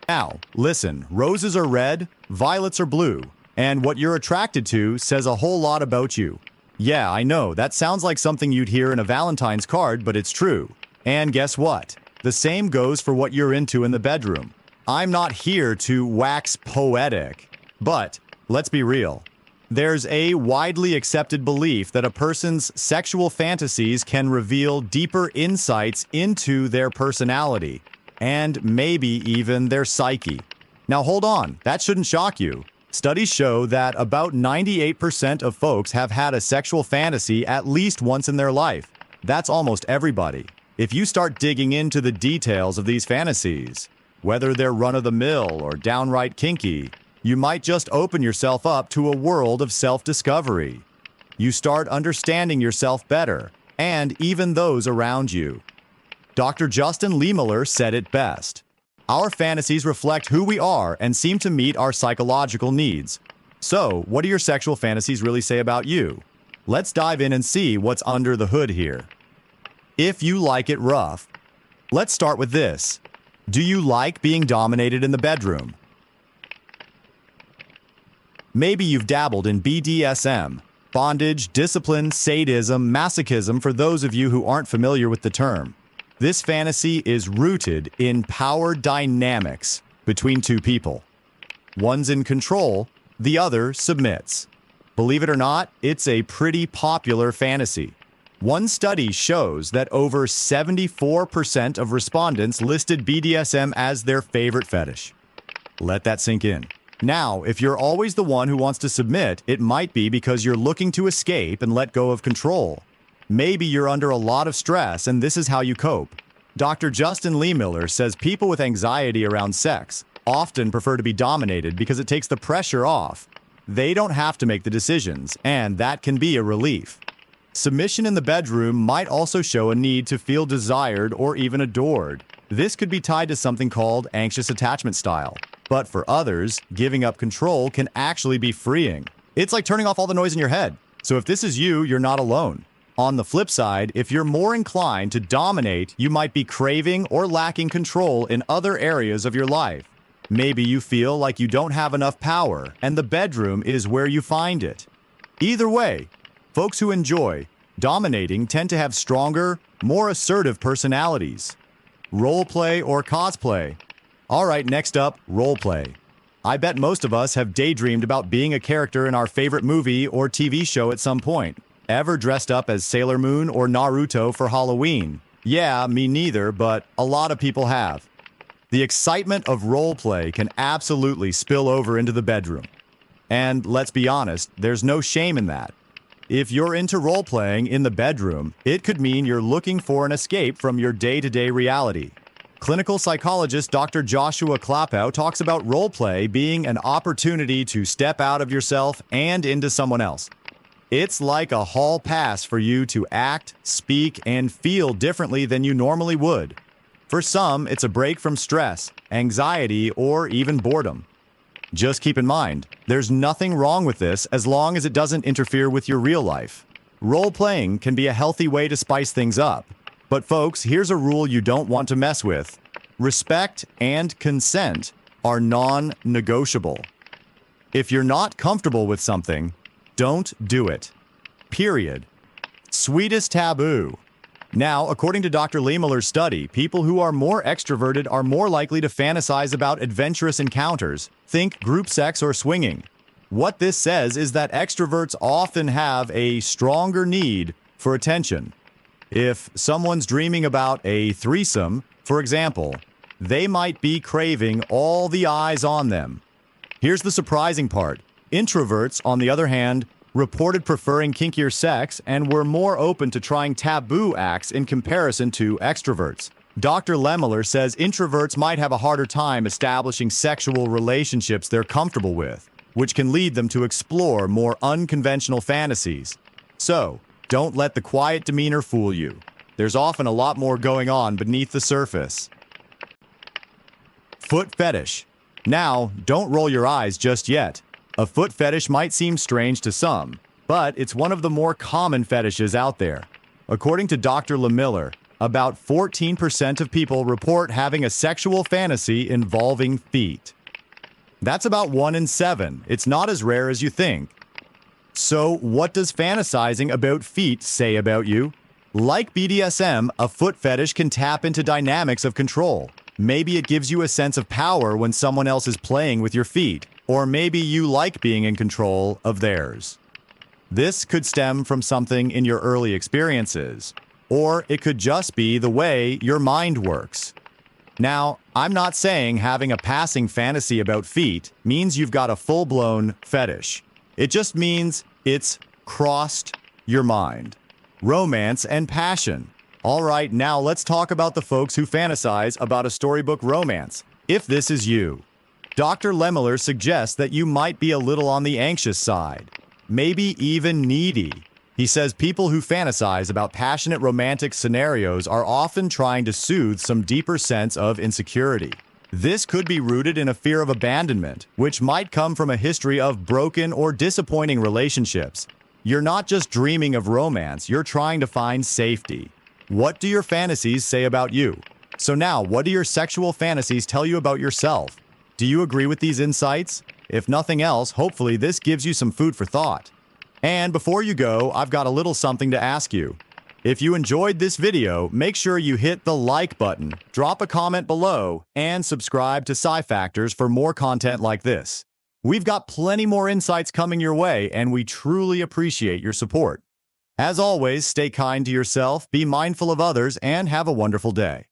Now, listen, roses are red, violets are blue, and what you're attracted to says a whole lot about you. Yeah, I know, that sounds like something you'd hear in a Valentine's card, but it's true. And guess what? The same goes for what you're into in the bedroom. I'm not here to wax poetic, but let's be real. There's a widely accepted belief that a person's sexual fantasies can reveal deeper insights into their personality, and maybe even their psyche. Now hold on, that shouldn't shock you. Studies show that about 98% of folks have had a sexual fantasy at least once in their life. That's almost everybody. If you start digging into the details of these fantasies, whether they're run-of-the-mill or downright kinky, you might just open yourself up to a world of self-discovery. You start understanding yourself better, and even those around you. Dr. Justin Lehmiller said it best. Our fantasies reflect who we are and seem to meet our psychological needs. So, what do your sexual fantasies really say about you? Let's dive in and see what's under the hood here. If you like it rough, let's start with this. Do you like being dominated in the bedroom? Maybe you've dabbled in BDSM, bondage, discipline, sadism, masochism for those of you who aren't familiar with the term. This fantasy is rooted in power dynamics between two people. One's in control, the other submits. Believe it or not, it's a pretty popular fantasy. One study shows that over 74% of respondents listed BDSM as their favorite fetish. Let that sink in. Now, if you're always the one who wants to submit, it might be because you're looking to escape and let go of control. Maybe you're under a lot of stress and this is how you cope. Dr. Justin Lehmiller says people with anxiety around sex often prefer to be dominated because it takes the pressure off. They don't have to make the decisions, and that can be a relief. Submission in the bedroom might also show a need to feel desired or even adored. This could be tied to something called anxious attachment style. But for others, giving up control can actually be freeing. It's like turning off all the noise in your head. So if this is you, you're not alone. On the flip side, if you're more inclined to dominate, you might be craving or lacking control in other areas of your life. Maybe you feel like you don't have enough power, and the bedroom is where you find it. Either way, folks who enjoy dominating tend to have stronger, more assertive personalities. Roleplay or cosplay? All right, next up, roleplay. I bet most of us have daydreamed about being a character in our favorite movie or TV show at some point. Ever dressed up as Sailor Moon or Naruto for Halloween? Yeah, me neither, but a lot of people have. The excitement of roleplay can absolutely spill over into the bedroom. And let's be honest, there's no shame in that. If you're into roleplaying in the bedroom, it could mean you're looking for an escape from your day-to-day reality. Clinical psychologist Dr. Joshua Klapow talks about roleplay being an opportunity to step out of yourself and into someone else. It's like a hall pass for you to act, speak, and feel differently than you normally would. For some, it's a break from stress, anxiety, or even boredom. Just keep in mind, there's nothing wrong with this as long as it doesn't interfere with your real life. Role-playing can be a healthy way to spice things up. But folks, here's a rule you don't want to mess with. Respect and consent are non-negotiable. If you're not comfortable with something, don't do it. Period. Sweetest taboo. Now, according to Dr. Lehmiller's study, people who are more extroverted are more likely to fantasize about adventurous encounters. Think group sex or swinging. What this says is that extroverts often have a stronger need for attention. If someone's dreaming about a threesome, for example, they might be craving all the eyes on them. Here's the surprising part. Introverts, on the other hand, reported preferring kinkier sex and were more open to trying taboo acts in comparison to extroverts. Dr. Lehmiller says introverts might have a harder time establishing sexual relationships they're comfortable with, which can lead them to explore more unconventional fantasies. So, don't let the quiet demeanor fool you. There's often a lot more going on beneath the surface. Foot fetish. Now, don't roll your eyes just yet. A foot fetish might seem strange to some, but it's one of the more common fetishes out there. According to Dr. Lehmiller, about 14% of people report having a sexual fantasy involving feet. That's about 1 in 7. It's not as rare as you think. So, what does fantasizing about feet say about you? Like BDSM, a foot fetish can tap into dynamics of control. Maybe it gives you a sense of power when someone else is playing with your feet, or maybe you like being in control of theirs. This could stem from something in your early experiences, or it could just be the way your mind works. Now, I'm not saying having a passing fantasy about feet means you've got a full-blown fetish. It just means it's crossed your mind. Romance and passion. All right, now let's talk about the folks who fantasize about a storybook romance. If this is you, Dr. Lemmeler suggests that you might be a little on the anxious side, maybe even needy. He says people who fantasize about passionate romantic scenarios are often trying to soothe some deeper sense of insecurity. This could be rooted in a fear of abandonment, which might come from a history of broken or disappointing relationships. You're not just dreaming of romance, you're trying to find safety. What do your fantasies say about you? So now, what do your sexual fantasies tell you about yourself? Do you agree with these insights? If nothing else, hopefully this gives you some food for thought. And before you go, I've got a little something to ask you. If you enjoyed this video, make sure you hit the like button, drop a comment below, and subscribe to PsyFactors for more content like this. We've got plenty more insights coming your way, and we truly appreciate your support. As always, stay kind to yourself, be mindful of others, and have a wonderful day.